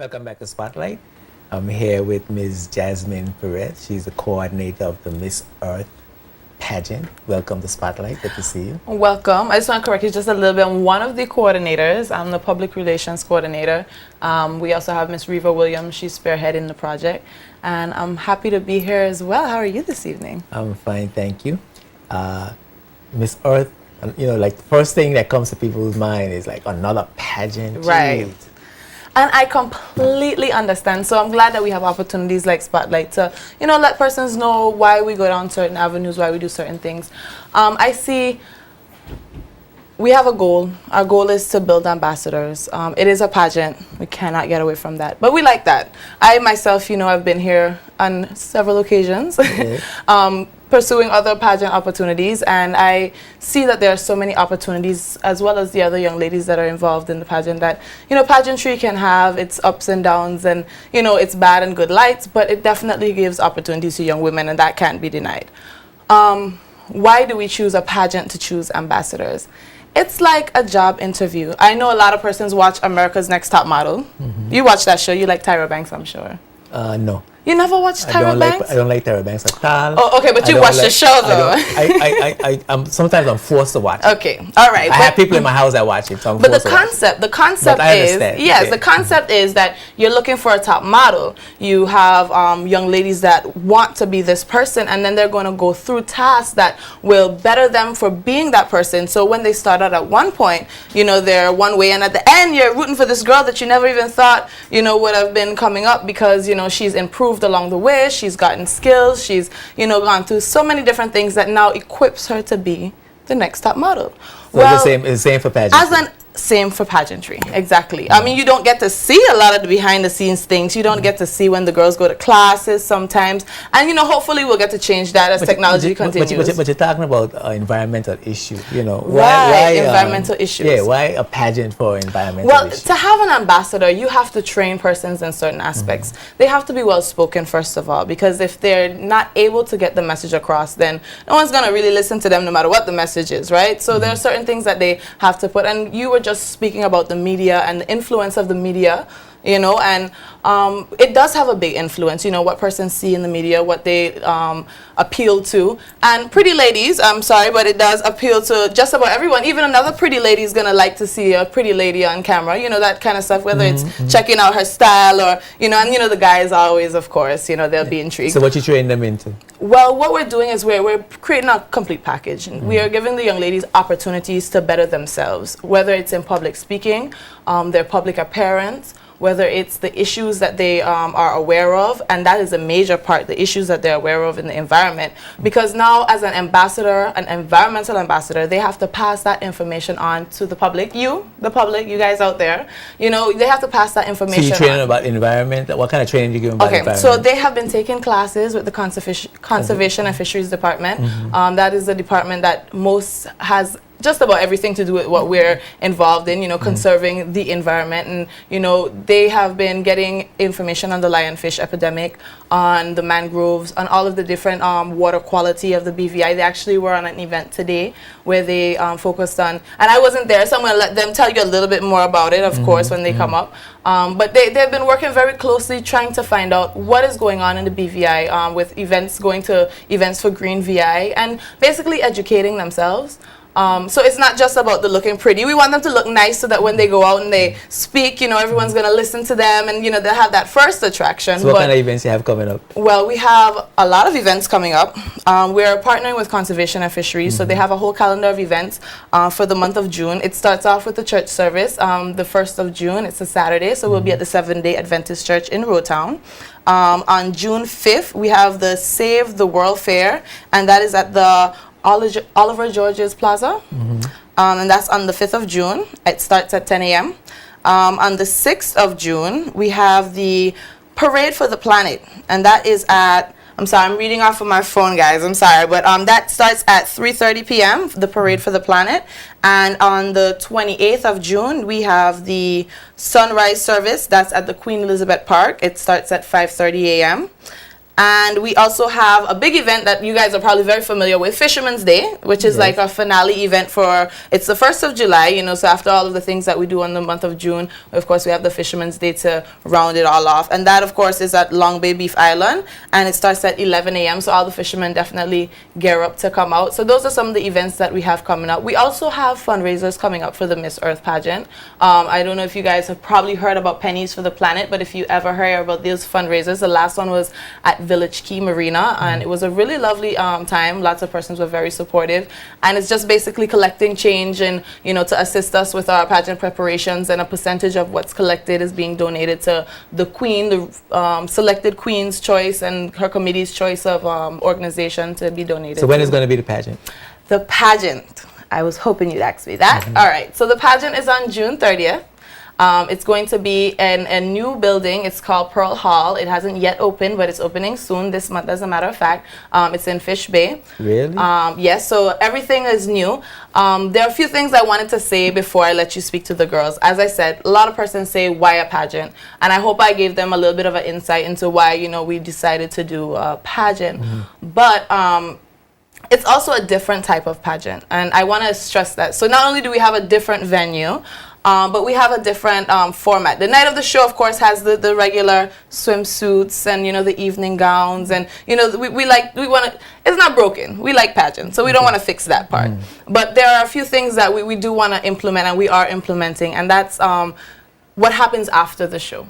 Welcome back to Spotlight. I'm here with Ms. Jasmine Perez. She's the coordinator of the Miss Earth pageant. Welcome to Spotlight. Good to see you. Welcome. I just want to correct you just a little bit. I'm one of the coordinators. I'm the public relations coordinator. We also have Miss Reva Williams. She's spearheading the project. And I'm happy to be here as well. How are you this evening? I'm fine, thank you. Miss Earth, like the first thing that comes to people's mind is like another pageant. Right. Jeez. And I completely understand. So I'm glad that we have opportunities like Spotlight to, let persons know why we go down certain avenues, why we do certain things. I see we have a goal. Our goal is to build ambassadors. It is a pageant. We cannot get away from that. But we like that. I myself, I've been here on several occasions. Pursuing other pageant opportunities, and I see that there are so many opportunities, as well as the other young ladies that are involved in the pageant, that pageantry can have its ups and downs, and its bad and good lights, but it definitely gives opportunities to young women, and that can't be denied. Why do we choose a pageant to choose ambassadors? It's like a job interview. I know a lot of persons watch America's Next Top Model. You watch that show. You like Tyra Banks, I'm sure. No. You never watched Tyra Banks? I don't like Tyra Banks at all. Oh, okay, but you watch the show, though. Sometimes I'm forced to watch it. Okay, all right. I have people in my house that watch it, so I'm but forced the to watch it. the concept is, yes, the concept is that you're looking for a top model. You have young ladies that want to be this person, and then they're going to go through tasks that will better them for being that person. So when they start out at one point, they're one way, and at the end, you're rooting for this girl that you never even thought, would have been coming up, because, she's improved along the way. She's gotten skills. She's, gone through so many different things that now equips her to be the next top model. So it's the same for pageantry. Same for pageantry, exactly. I mean, you don't get to see a lot of the behind the scenes things. You don't get to see when the girls go to classes sometimes. And, hopefully we'll get to change that as technology continues. But you're talking about environmental issues, Why environmental issues? Yeah, why a pageant for environmental issues? To have an ambassador, you have to train persons in certain aspects. They have to be well spoken, first of all, because if they're not able to get the message across, then no one's going to really listen to them no matter what the message is, right? So there are certain things that they have to put. And you were just speaking about the media and the influence of the media, and it does have a big influence, what persons see in the media, what they appeal to. And pretty ladies, I'm sorry, but it does appeal to just about everyone. Even another pretty lady is going to like to see a pretty lady on camera, that kind of stuff, whether it's checking out her style or, and, the guys always, of course, they'll be intrigued. So what you train them into? Well, what we're doing is we're creating a complete package. We are giving the young ladies opportunities to better themselves, whether it's in public speaking, their public appearance, whether it's the issues that they are aware of, and that is a major part, the issues that they're aware of in the environment. Because now, as an ambassador, an environmental ambassador, they have to pass that information on to the public. The public, you guys out there, they have to pass that information on. So you training about environment? What kind of training do you give them about environment? So they have been taking classes with the Conservation and Fisheries Department. That is the department that most has just about everything to do with what we're involved in, conserving the environment. And, they have been getting information on the lionfish epidemic, on the mangroves, on all of the different water quality of the BVI. They actually were on an event today where they focused on, and I wasn't there, so I'm going to let them tell you a little bit more about it, of course, when they come up. But they've been working very closely trying to find out what is going on in the BVI with events, going to events for Green VI, and basically educating themselves. So it's not just about the looking pretty. We want them to look nice so that when they go out and they speak, everyone's going to listen to them, and, they'll have that first attraction. So what kind of events you have coming up? Well, we have a lot of events coming up. We're partnering with Conservation and Fisheries, so they have a whole calendar of events for the month of June. It starts off with the church service, the 1st of June. It's a Saturday, so we'll be at the Seventh-day Adventist Church in Rotown. On June 5th, we have the Save the World Fair, and that is at the Oliver George's Plaza, and that's on the 5th of June. It starts at 10 a.m. On the 6th of June, we have the Parade for the Planet, and that is at, I'm sorry, I'm reading off of my phone, guys, I'm sorry, but that starts at 3:30 p.m., the Parade for the Planet. And on the 28th of June, we have the Sunrise Service, that's at the Queen Elizabeth Park. It starts at 5:30 a.m. And we also have a big event that you guys are probably very familiar with, Fisherman's Day, which is like a finale event for, it's the 1st of July, you know, so after all of the things that we do in the month of June, of course, we have the Fisherman's Day to round it all off. And that, of course, is at Long Bay Beef Island, and it starts at 11 a.m., so all the fishermen definitely gear up to come out. So those are some of the events that we have coming up. We also have fundraisers coming up for the Miss Earth pageant. I don't know if you guys have probably heard about Pennies for the Planet, but if you ever heard about these fundraisers, the last one was at Village Key Marina, and it was a really lovely time. Lots of persons were very supportive, and it's just basically collecting change and, you know, to assist us with our pageant preparations, and a percentage of what's collected is being donated to the queen, the selected queen's choice and her committee's choice of organization to be donated. So when is going to be the pageant? The pageant, I was hoping you'd ask me that. All right, so the pageant is on June 30th. It's going to be in a new building. It's called Pearl Hall. It hasn't yet opened, but it's opening soon this month, as a matter of fact. It's in Fish Bay. Really? Yes, so everything is new. There are a few things I wanted to say before I let you speak to the girls. As I said, a lot of persons say, why a pageant? And I hope I gave them a little bit of an insight into why, you know, we decided to do a pageant. But it's also a different type of pageant, and I want to stress that. So not only do we have a different venue, but we have a different format. The night of the show, of course, has the regular swimsuits and, you know, the evening gowns, and, you know, we want to, it's not broken. We like pageants, so we don't want to fix that part. But there are a few things that we do want to implement, and we are implementing, and that's what happens after the show.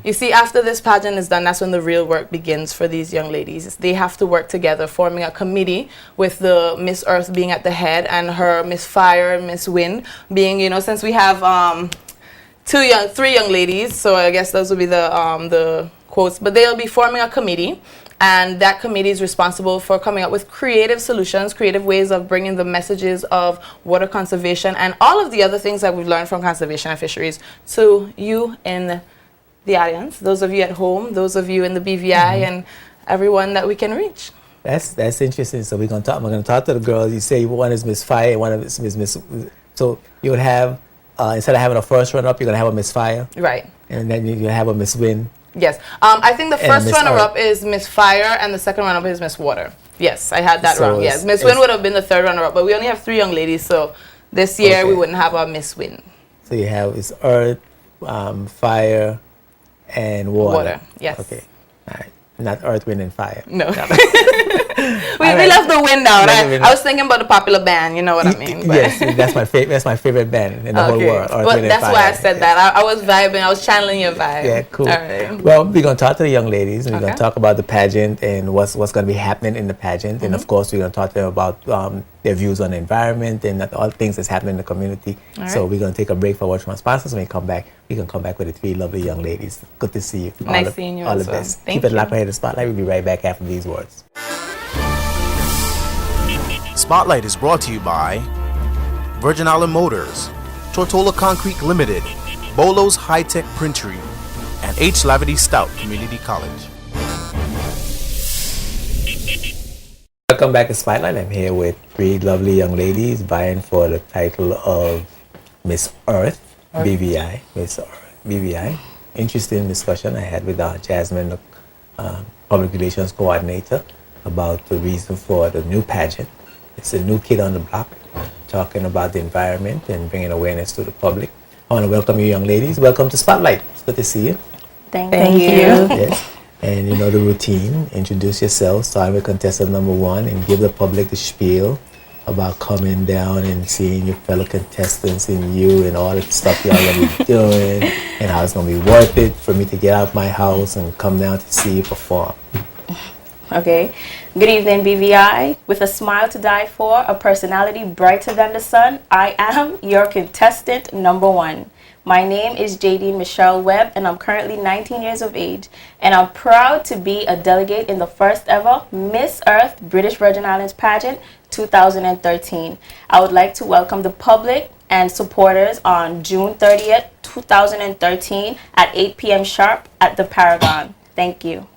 You see, after this pageant is done, that's when the real work begins for these young ladies. They have to work together, forming a committee with the Miss Earth being at the head and her Miss Fire and Miss Wind being, you know, since we have three young ladies, so I guess those will be the quotes, but they'll be forming a committee, and that committee is responsible for coming up with creative solutions, creative ways of bringing the messages of water conservation and all of the other things that we've learned from conservation and fisheries to you in the audience, those of you at home, those of you in the BVI, and everyone that we can reach. That's interesting. So we're going to talk to the girls. You say one is Miss Fire, one is Miss. So you would have instead of having a first runner-up, you're going to have a Miss Fire, right? And then you have a Miss Wind. Yes. I think the first runner-up is Miss Fire, and the second runner-up is Miss Water. Yes, I had that wrong. Yes, Miss Wind would have been the third runner-up, but we only have 3 young ladies, so this year we wouldn't have our Miss Wind. So you have it's Earth, Fire, and water. Yes. Okay. All right. Not Earth, Wind, and Fire. No. we left the wind out. I was thinking about the popular band. You know what I mean? But yes, that's my favorite. That's my favorite band in the whole world. Earth, but Wind, that's and why Fire. I said that. I was vibing. I was channeling your vibe. Yeah, cool. All right. Well, we're going to talk to the young ladies. And we're going to talk about the pageant and what's going to be happening in the pageant. And of course, we're going to talk to them about their views on the environment and all things that's happening in the community. So we're going to take a break for watch from our sponsors. When we come back, we can come back with the 3 lovely young ladies. Good to see you. Nice seeing you. All as the well. best. Thank Keep it you. locked right here. The Spotlight. We'll be right back after these words. Spotlight is brought to you by Virgin Island Motors, Tortola Concrete Limited, Bolo's High Tech Printery, and H. Lavity Stout Community College. Welcome back to Spotlight. I'm here with 3 lovely young ladies vying for the title of Miss Earth, BVI. Miss Earth, BVI. Interesting discussion I had with Jasmine, the Public Relations Coordinator, about the reason for the new pageant. It's a new kid on the block, talking about the environment and bringing awareness to the public. I want to welcome you young ladies. Welcome to Spotlight. It's good to see you. Thank you. Yes. And you know the routine. Introduce yourself, start with contestant number 1, and give the public the spiel about coming down and seeing your fellow contestants and you and all the stuff y'all gonna be doing and how it's gonna be worth it for me to get out of my house and come down to see you perform. Okay. Good evening, BVI. With a smile to die for, a personality brighter than the sun, I am your contestant number 1. My name is Jadine Michelle Webb, and I'm currently 19 years of age. And I'm proud to be a delegate in the first ever Miss Earth British Virgin Islands Pageant 2013. I would like to welcome the public and supporters on June 30th, 2013 at 8 p.m. sharp at the Paragon. Thank you.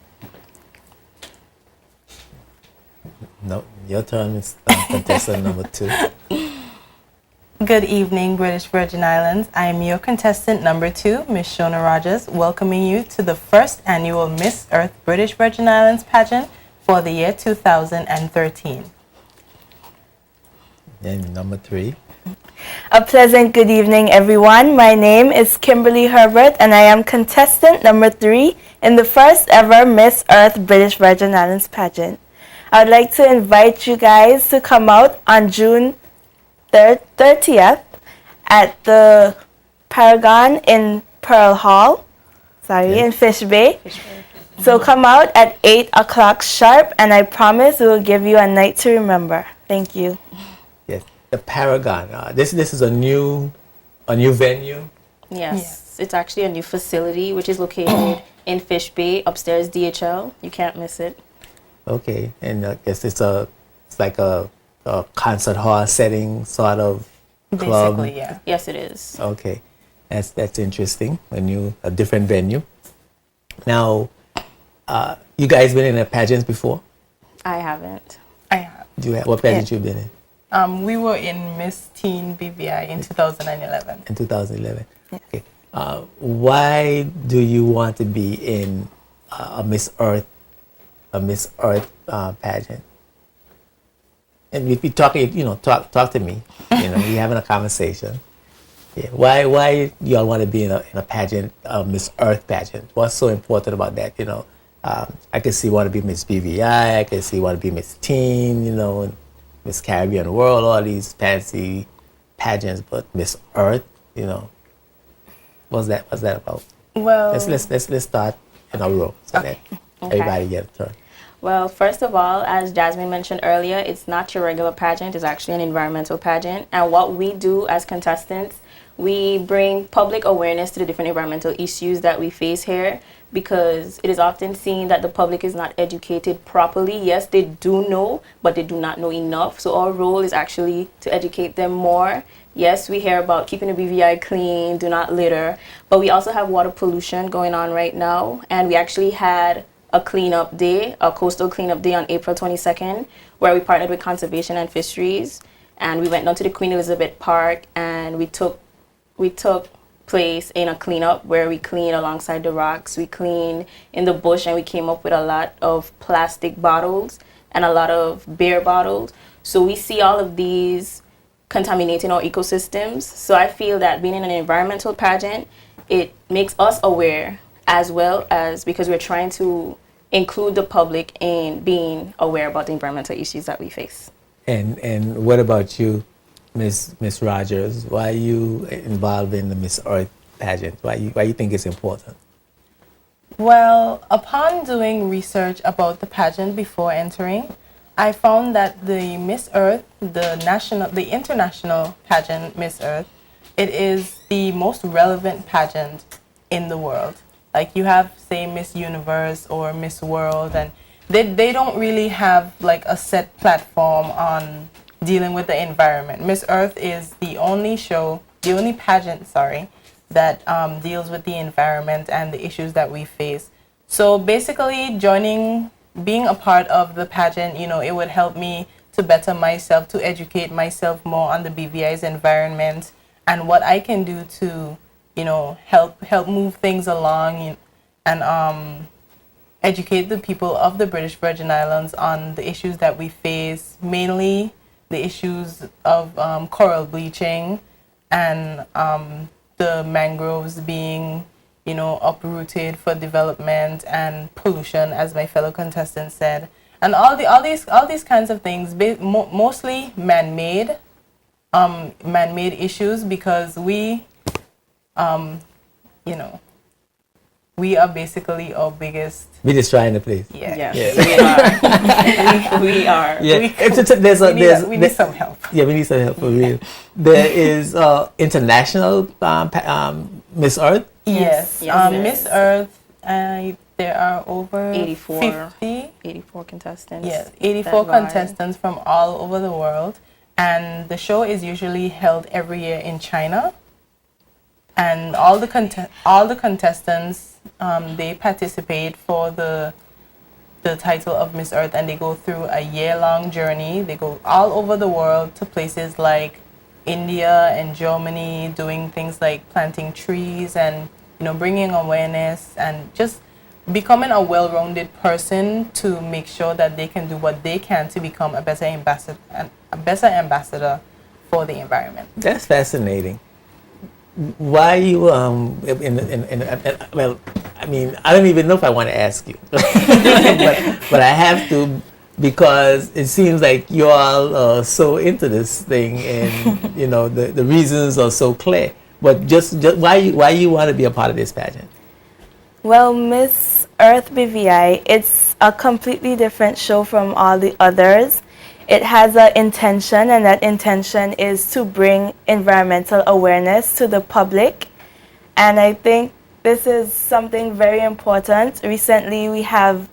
No, your turn is contestant number 2. Good evening, British Virgin Islands. I am your contestant number 2, Miss Shona Rogers, welcoming you to the first annual Miss Earth British Virgin Islands pageant for the year 2013. And number 3. A pleasant good evening, everyone. My name is Kimberly Herbert, and I am contestant number 3 in the first ever Miss Earth British Virgin Islands pageant. I would like to invite you guys to come out on June 30th at the Paragon in Pearl Hall, in Fish Bay. So come out at 8 o'clock sharp, and I promise we will give you a night to remember. Thank you. Yes, the Paragon. This is a new venue. Yes, it's actually a new facility which is located in Fish Bay, upstairs DHL. You can't miss it. Okay, and I guess it's like a concert hall setting sort of club. Basically, yeah. Yes, it is. Okay, that's interesting. A different venue. Now, you guys been in a pageant before? I haven't. I have. What pageant you been in? We were in Miss Teen BVI in 2011. In 2011. Okay. Why do you want to be in a Miss Earth pageant? And if you talking, talk to me. We having a conversation. Yeah. Why y'all want to be in a pageant, a Miss Earth pageant? What's so important about that? I can see want to be Miss BVI. I can see want to be Miss Teen. Miss Caribbean World. All these fancy pageants, but Miss Earth. What's that about? Well, let's start in a row so that everybody gets a turn. Well, first of all, as Jasmine mentioned earlier, it's not your regular pageant. It's actually an environmental pageant. And what we do as contestants, we bring public awareness to the different environmental issues that we face here, because it is often seen that the public is not educated properly. Yes, they do know, but they do not know enough. So our role is actually to educate them more. Yes, we hear about keeping the BVI clean, do not litter, but we also have water pollution going on right now. And we actually had a cleanup day, a coastal cleanup day on April 22nd, where we partnered with Conservation and Fisheries, and we went down to the Queen Elizabeth Park, and we took place in a cleanup where we cleaned alongside the rocks, we cleaned in the bush, and we came up with a lot of plastic bottles and a lot of beer bottles. So we see all of these contaminating our ecosystems. So I feel that being in an environmental pageant, it makes us aware, as well as because we're trying to include the public in being aware about the environmental issues that we face. And what about you, Miss Rogers? Why are you involved in the Miss Earth pageant? Why you think it's important? Well, upon doing research about the pageant before entering, I found that the Miss Earth, the international pageant Miss Earth, it is the most relevant pageant in the world. Like you have, say, Miss Universe or Miss World, and they don't really have like a set platform on dealing with the environment. Miss Earth is the only pageant, that deals with the environment and the issues that we face. So basically, being a part of the pageant, it would help me to better myself, to educate myself more on the BVI's environment and what I can do to help move things along and educate the people of the British Virgin Islands on the issues that we face, mainly the issues of coral bleaching and the mangroves being, uprooted for development and pollution, as my fellow contestant said, and all these kinds of things, mostly man-made issues, because we we are basically our biggest. We just trying to please. Yeah. We are. Yeah. We need some help. Yeah, we need some help for real. There is international Miss Earth. Yes. Yes, Miss Earth. There are over 84 84 contestants. Yes, 84 contestants from all over the world, and the show is usually held every year in China. And all the contestants, they participate for the title of Miss Earth, and they go through a year-long journey. They go all over the world to places like India and Germany, doing things like planting trees and bringing awareness and just becoming a well-rounded person to make sure that they can do what they can to become a better ambassador for the environment. That's fascinating. Why you well, I mean, I don't even know if I want to ask you, but I have to, because it seems like you all are so into this thing, and the reasons are so clear. But just why you want to be a part of this pageant? Well, Miss Earth BVI, it's a completely different show from all the others. It has an intention, and that intention is to bring environmental awareness to the public. And I think this is something very important. Recently, we have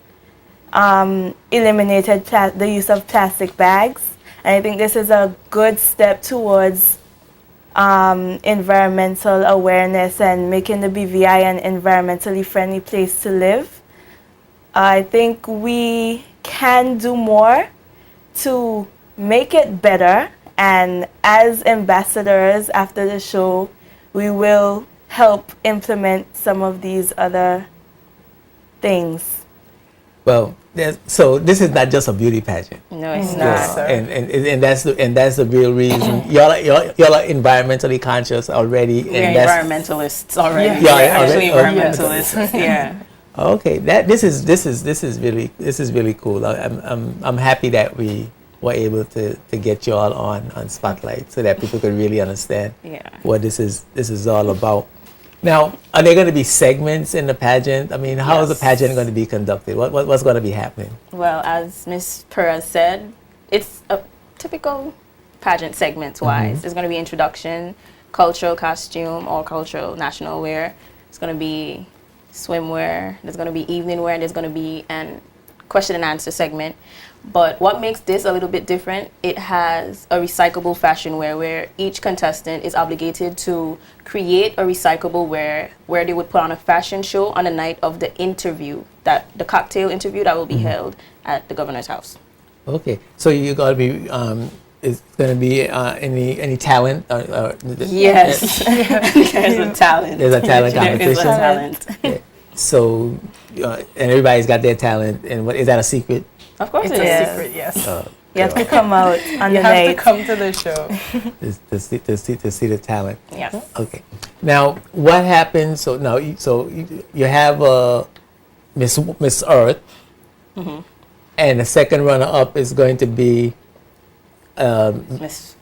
eliminated the use of plastic bags. And I think this is a good step towards environmental awareness and making the BVI an environmentally friendly place to live. I think we can do more to make it better, and as ambassadors after the show, we will help implement some of these other things. Well, so this is not just a beauty pageant. No, it's Yes, not. sir. And that's the real reason. Y'all are environmentally conscious already. We're And that's, environmentalists already. Yeah, We're actually already- environmentalists. Yeah. okay, this is really cool. I'm happy that we were able to get you all on Spotlight so that people could really understand Yeah. what this is all about. Now, are there going to be segments in the pageant? I mean, how is the Yes. pageant going to be conducted? What's going to be happening? Well, as Ms. Perez said, it's a typical pageant segment-wise. There's going to be introduction, cultural costume or cultural national wear. It's going to be swimwear. There's going to be evening wear. And there's going to be an question and answer segment. But what makes this a little bit different, it has a recyclable fashion wear where each contestant is obligated to create a recyclable wear where they would put on a fashion show on the night of the interview, the cocktail interview that will be held at the governor's house. Okay, so you got to be. Is going to be any talent? Yes, there's a talent. There's a talent There is a competition. talent. Yeah. So, and everybo's got their talent. And what is that a secret? Of course It's it a is. secret, yes. You have to come out on You the have to night. come to the show. To see the talent. Yes. Okay. Now, what happens? So now, you have Miss Earth, and the second runner-up is going to be Miss.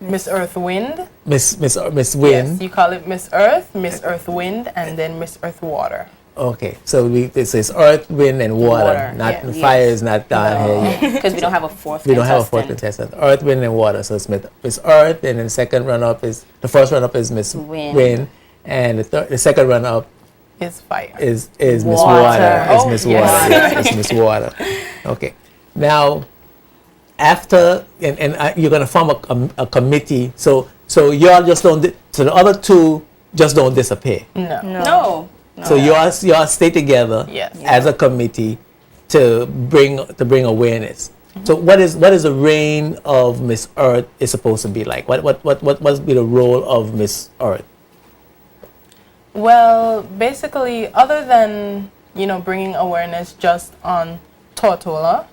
Miss Earth Wind. Miss Yes, Wind. you call it Miss Earth, Miss Earth Wind, and then Miss Earth Water. Okay, so this is Earth, Wind, and Water. Water, Not yeah. fire is not down here yet. Because we don't have a fourth We don't have a contestant. fourth contestant. Earth, Wind, and Water. So it's Miss Earth, and then the first runner-up is Miss Wind. Wind, and the second runner-up Is fire. is Miss Water. Water. Is Oh, Miss yes. Water. Yes, it's Miss Water. Okay. Now, after and you're gonna form a committee. So y'all just don't. So the other two just don't disappear. No. No. So y'all stay together Yes. as a committee to bring awareness. So what is the reign of Miss Earth is supposed to be like? What must be the role of Miss Earth? Well, basically, other than bringing awareness just on Tortola,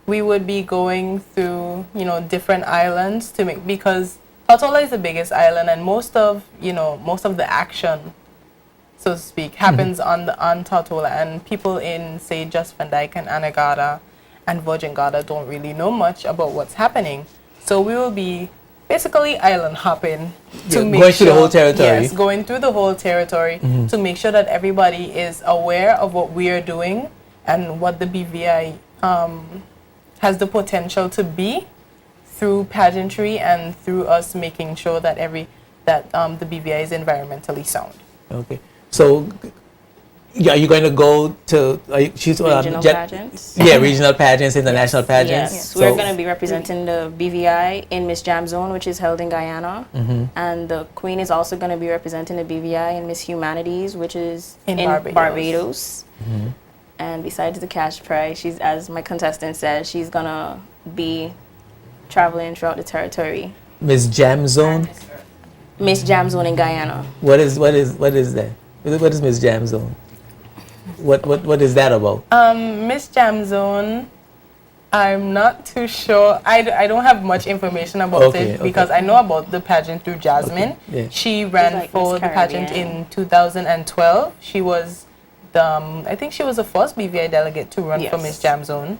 we would be going through different islands because Tortola is the biggest island, and most of the action, so to speak, happens on Tortola, and people in say just Van Dyke and Anegada and Virgin Gorda don't really know much about what's happening. So we will be basically island hopping to make Going sure, through the whole territory. Yes, going through the whole territory to make sure that everybody is aware of what we are doing and what the BVI has the potential to be through pageantry and through us making sure that the BVI is environmentally sound. Okay. So are you going to go to Regional pageants. Yeah, regional pageants, international pageants. Yes, So- we're going to be representing the BVI in Miss Jam Zone, which is held in Guyana. And the Queen is also going to be representing the BVI in Miss Humanities, which is In in Barbados. Barbados. And besides the cash prize, she's, as my contestant said, she's going to be traveling throughout the territory. Miss Jam Zone. Miss Jam Zone in Guyana. What is that? What is Miss Jam Zone? What is that about? Miss Jam Zone, I'm not too sure. I don't have much information about Okay, it because I know about the pageant through Jasmine. Yeah. She ran like for Miss the pageant Caribbean. in 2012. She was I think she was the first BVI delegate to run for Yes. Miss Jam Zone.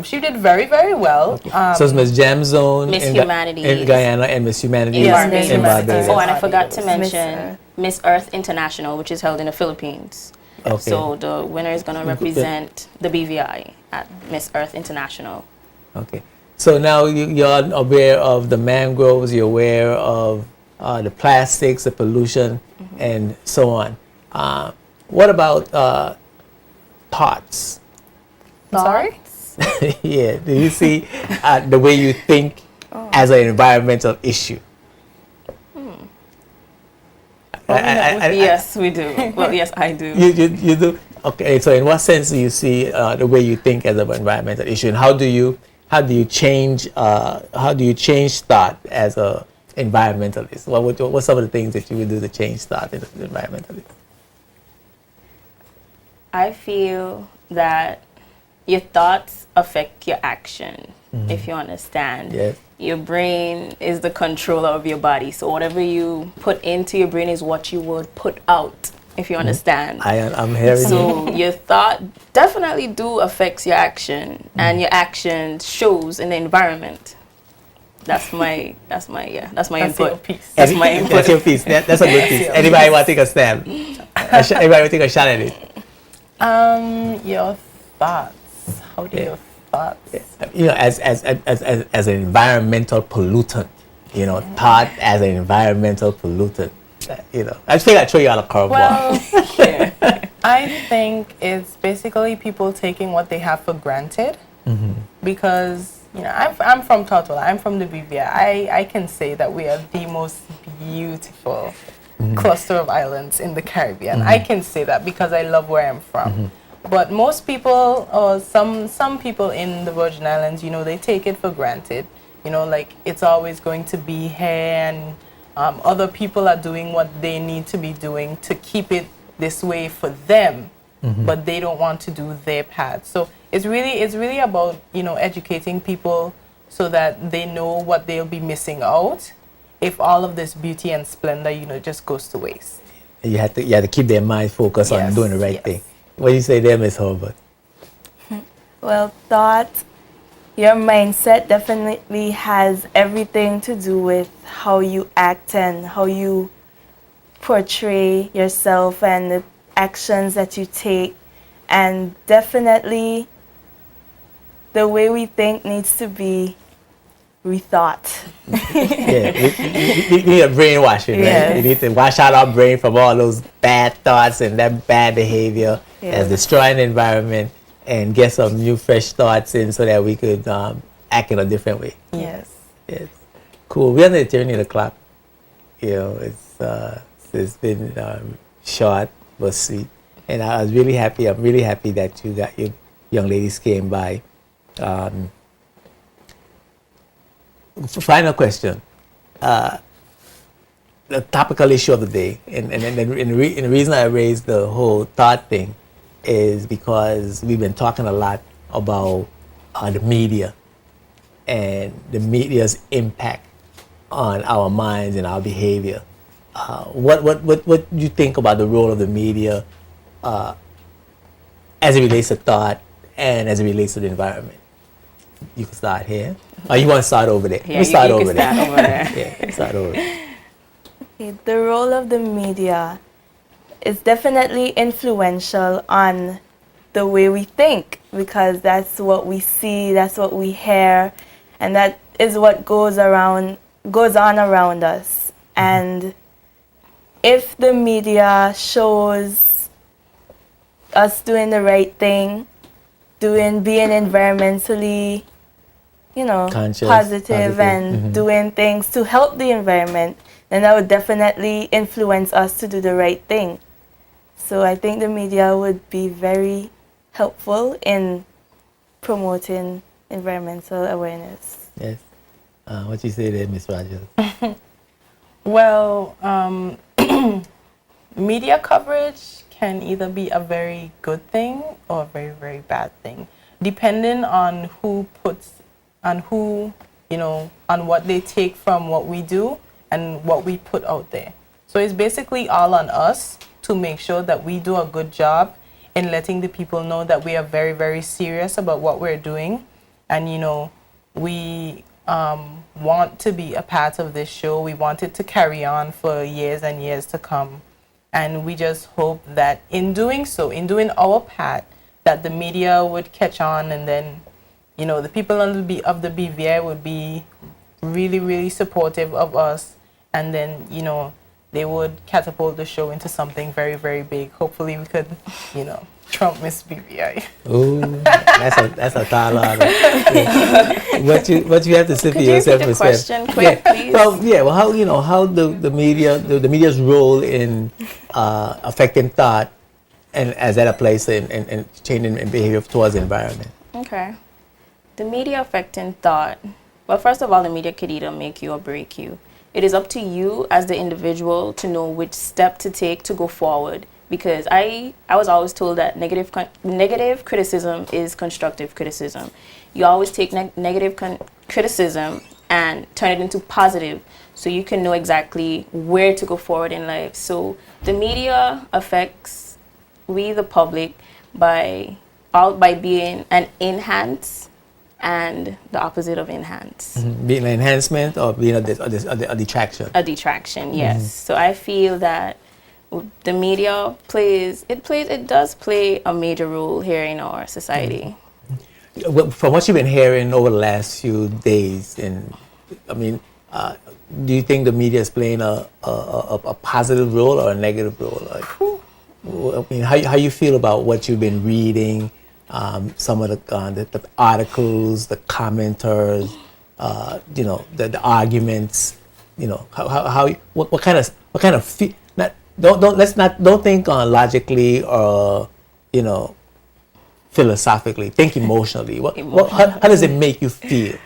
She did very, very well. So it's Miss Jam Zone Miss in Humanities. in Guyana and Miss Humanities In Yes, in Barbados. Barbados. Oh, and I forgot to Miss mention Earth. Miss Earth International, which is held in the Philippines. Okay. So the winner is going to represent the BVI at Miss Earth International. Okay. So now you're aware of the mangroves, you're aware of the plastics, the pollution, and so on. What about thoughts? Sorry? Yeah. Do you see the way you think as an environmental issue? Yes, we do. Well, yes, I do. You do. Okay. So in what sense do you see the way you think as an environmental issue, and how do you change thought as a environmentalist? What some of the things that you would do to change thought as an environmentalist? I feel that your thoughts affect your action, if you understand. Yes. Your brain is the controller of your body. So whatever you put into your brain is what you would put out, if you understand. I'm hearing you. So your thought definitely do affects your action, and your action shows in the environment. That's my That's your input. piece. That's my input. That's your piece. That's a good piece. Anybody want to take a stab? Anybody want to take a shot at it? Your thoughts. How do your thoughts? You know, as an environmental pollutant. You know, thought as an environmental pollutant. You know, I just feel like throw you out a curveball. Well, I think it's basically people taking what they have for granted. Because, you know, I'm from Tortola. I'm from the BVI. I can say that we are the most beautiful cluster of islands in the Caribbean. I can say that because I love where I'm from. But most people, or some people in the Virgin Islands, you know, they take it for granted. You know, like it's always going to be here, and other people are doing what they need to be doing to keep it this way for them, but they don't want to do their part. So it's really about, you know, educating people so that they know what they'll be missing out if all of this beauty and splendor, you know, just goes to waste. You have to keep their mind focused on Yes, doing the right yes. thing. What do you say there, Miss Hobart? Well, thought, your mindset definitely has everything to do with how you act and how you portray yourself and the actions that you take. And definitely the way we think needs to be rethought. Yeah, we need a brainwashing, right? Yes. We need to wash out our brain from all those bad thoughts and that bad behavior that's Yes. destroying the environment, and get some new, fresh thoughts in so that we could act in a different way. Yes. Yes. Cool. We're on the journey of the clock. You know, it's been short but sweet, and I was really happy. I'm really happy that you young ladies came by. Final question. The topical issue of the day, and the reason I raised the whole thought thing is because we've been talking a lot about the media and the media's impact on our minds and our behavior. What do you think about the role of the media as it relates to thought and as it relates to the environment? You can start here. Or you want to start over there? Yeah, you start you over can there. start over there. Yeah, start over there. Okay, the role of the media is definitely influential on the way we think, because that's what we see, that's what we hear, and that is what goes on around us. And if the media shows us doing the right thing, being environmentally, you know, Conscious, positive and doing things to help the environment, then that would definitely influence us to do the right thing. So I think the media would be very helpful in promoting environmental awareness. Yes. What you say there, Miss Rogers? Well, media coverage can either be a very good thing or a very, very bad thing, depending on who puts, on who, on what they take from what we do and what we put out there. So it's basically all on us to make sure that we do a good job in letting the people know that we are very, very serious about what we're doing. And, we want to be a part of this show. We want it to carry on for years and years to come. And we just hope that in doing so, in doing our part, that the media would catch on, and then, the people of the BVI would be really, really supportive of us. And then, they would catapult the show into something very, very big. Hopefully we could, trump Miss BVI. Oh, that's a tall order. What you have to say for yourself? Could you repeat the question quick, please? Well, how the media's role in affecting thought, and as that applies in changing behavior towards the environment. Okay, the media affecting thought. Well, first of all, the media could either make you or break you. It is up to you as the individual to know which step to take to go forward. Because I was always told that negative criticism is constructive criticism. You always take negative criticism and turn it into positive, so you can know exactly where to go forward in life. So the media affects we, the public, by being an enhance and the opposite of enhance. Mm-hmm. Being an enhancement or being a detraction? A detraction, yes. Mm-hmm. So I feel that the media does play a major role here in our society. Mm-hmm. Well, from what you've been hearing over the last few days, do you think the media is playing a positive role or a negative role? How you feel about what you've been reading, some of the articles, the commenters, the arguments, what kind of don't think logically or philosophically. Think emotionally. How does it make you feel?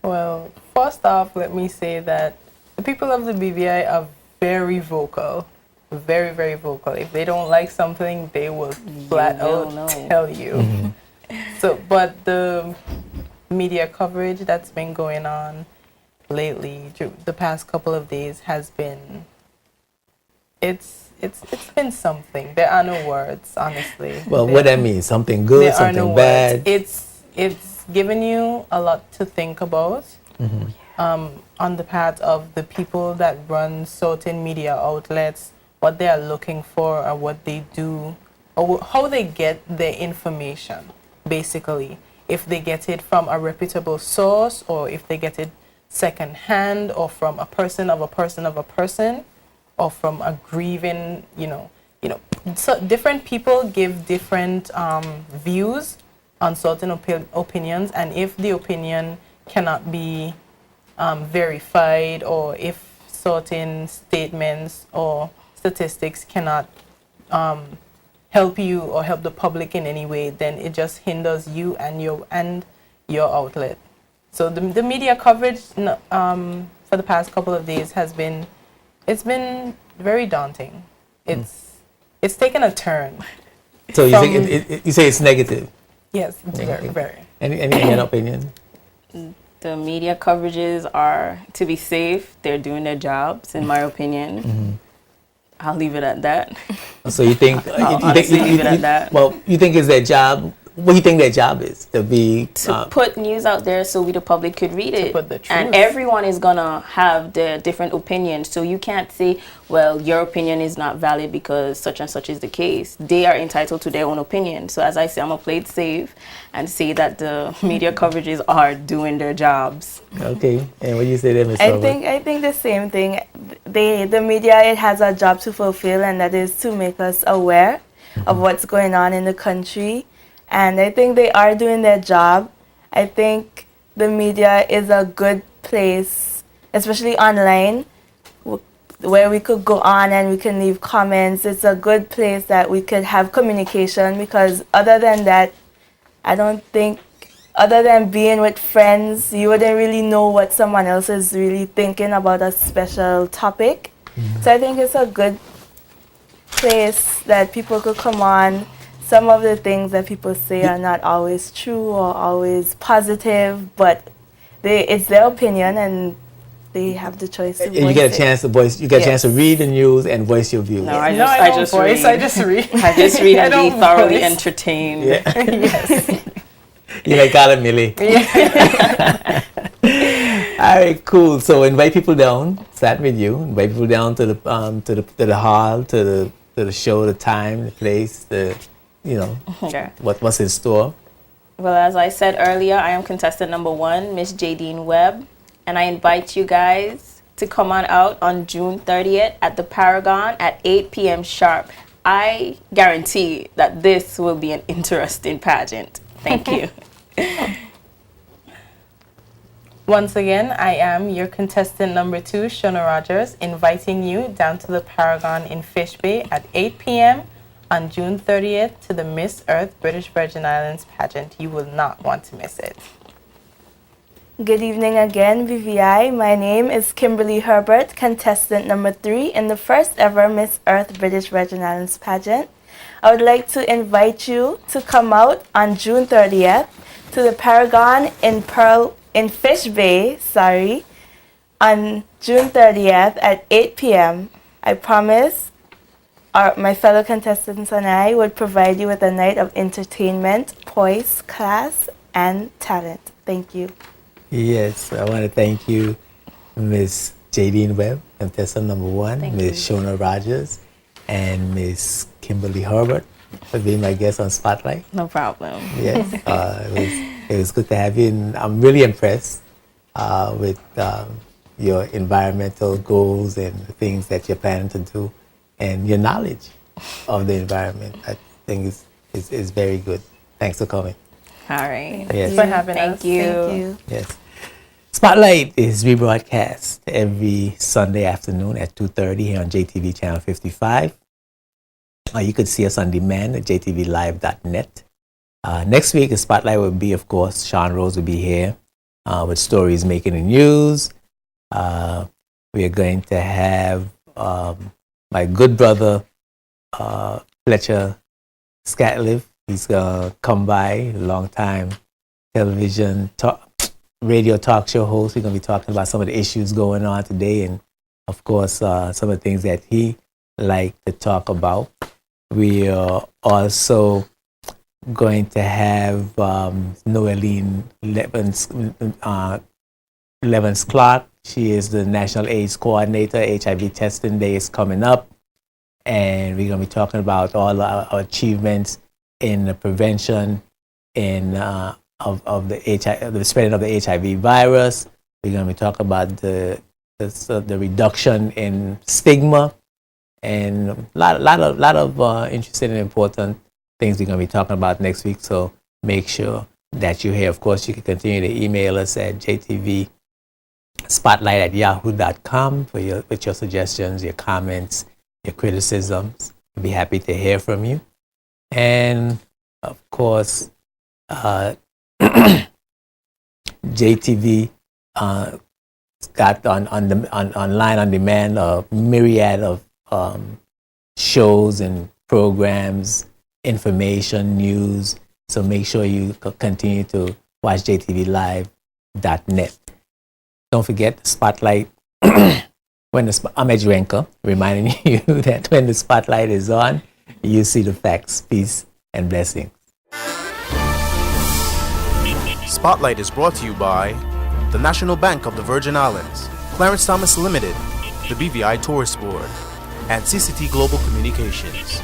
Well, first off, let me say that the people of the BVI are very vocal, very, very vocal. If they don't like something, they will flat out tell you. Mm-hmm. So, but the media coverage that's been going on lately, the past couple of days, has been. It's been something. There are no words, honestly. Well, what that means? Something good, something bad? Words. It's given you a lot to think about. Mm-hmm. On the part of the people that run certain media outlets, what they are looking for or what they do, or how they get their information, basically. If they get it from a reputable source, or if they get it secondhand, or from a person of a person of a person, or from a grieving, so different people give different views on certain opinions, and if the opinion cannot be verified, or if certain statements or statistics cannot help you or help the public in any way, then it just hinders you and your outlet. So the media coverage for the past couple of days it's been very daunting. It's taken a turn. So you say it's negative? Yes, it's very, very. Any opinion? The media coverages are, to be safe, they're doing their jobs, in my opinion. Mm-hmm. I'll leave it at that. So you think leave it at that. Well, you think it's their job? What do you think their job is? To put news out there so we, the public, could read it. Put the truth. And everyone is gonna have their different opinions. So you can't say, well, your opinion is not valid because such and such is the case. They are entitled to their own opinion. So as I say, I'm gonna play it safe and say that the media coverages are doing their jobs. Okay. And what do you say there, Ms. I think the same thing. The media, it has a job to fulfill, and that is to make us aware of what's going on in the country. And I think they are doing their job. I think the media is a good place, especially online, where we could go on and we can leave comments. It's a good place that we could have communication, because other than that, I don't think other than being with friends, you wouldn't really know what someone else is really thinking about a special topic. So I think it's a good place that people could come on. Some of the things that people say are not always true or always positive, but it's their opinion and they have the choice to And voice you get a it. chance to voice. You get a chance to Yes. read the news and voice your views. No, I No, just, I I don't just voice. read. I just read. I just read I and be don't thoroughly voice. entertained. Yeah. Yes. You like Carla Millie. All right, cool. So invite people down. Start with you. Invite people down to the hall, to the show, the time, the place, Okay. what's in store. Well, as I said earlier, I am contestant number 1, Miss Jadine Webb, and I invite you guys to come on out on June 30th at the Paragon at 8 p.m. sharp. I guarantee that this will be an interesting pageant. Thank you. Once again, I am your contestant number 2, Shona Rogers, inviting you down to the Paragon in Fish Bay at 8 p.m. on June 30th to the Miss Earth British Virgin Islands pageant. You will not want to miss it. Good evening again, BVI. My name is Kimberly Herbert, contestant number 3 in the first ever Miss Earth British Virgin Islands pageant. I would like to invite you to come out on June 30th to the Paragon in Fish Bay, on June 30th at 8 p.m. I promise my fellow contestants and I would provide you with a night of entertainment, poise, class, and talent. Thank you. Yes, I want to thank you, Miss Jadine Webb, contestant number 1, Miss Shona Rogers, and Miss Kimberly Herbert for being my guest on Spotlight. No problem. Yes, it was good to have you, and I'm really impressed with your environmental goals and the things that you're planning to do, and your knowledge of the environment. I think is very good. Thanks for coming. All right. Yes. For having Thank us. you. Thank you. Yes. Spotlight is rebroadcast every Sunday afternoon at 2:30 here on JTV Channel 55. You could see us on demand at jtvlive.net. Next week, the Spotlight will be, of course, Sean Rose will be here with stories making the news. We are going to have my good brother, Fletcher Scatliff. He's going to come by, long-time television radio talk show host. We're going to be talking about some of the issues going on today and, of course, some of the things that he likes to talk about. We are also going to have Noeline Levens Clark. She is the National AIDS Coordinator. HIV Testing Day is coming up, and we're going to be talking about all our achievements in the prevention of the spreading of the HIV virus. We're going to be talking about the reduction in stigma, and a lot of interesting and important things we're going to be talking about next week. So make sure that you're here. Of course, you can continue to email us at jtvspotlight@yahoo.com with your suggestions, your comments, your criticisms. We'll be happy to hear from you. And of course, JTV got online on demand a myriad of shows and programs, information, news. So make sure you continue to watch jtvlive.net. Don't forget the Spotlight. I'm Edge Renker, reminding you that when the Spotlight is on, you see the facts. Peace and blessings. Spotlight is brought to you by the National Bank of the Virgin Islands, Clarence Thomas Limited, the BVI Tourist Board, and CCT Global Communications.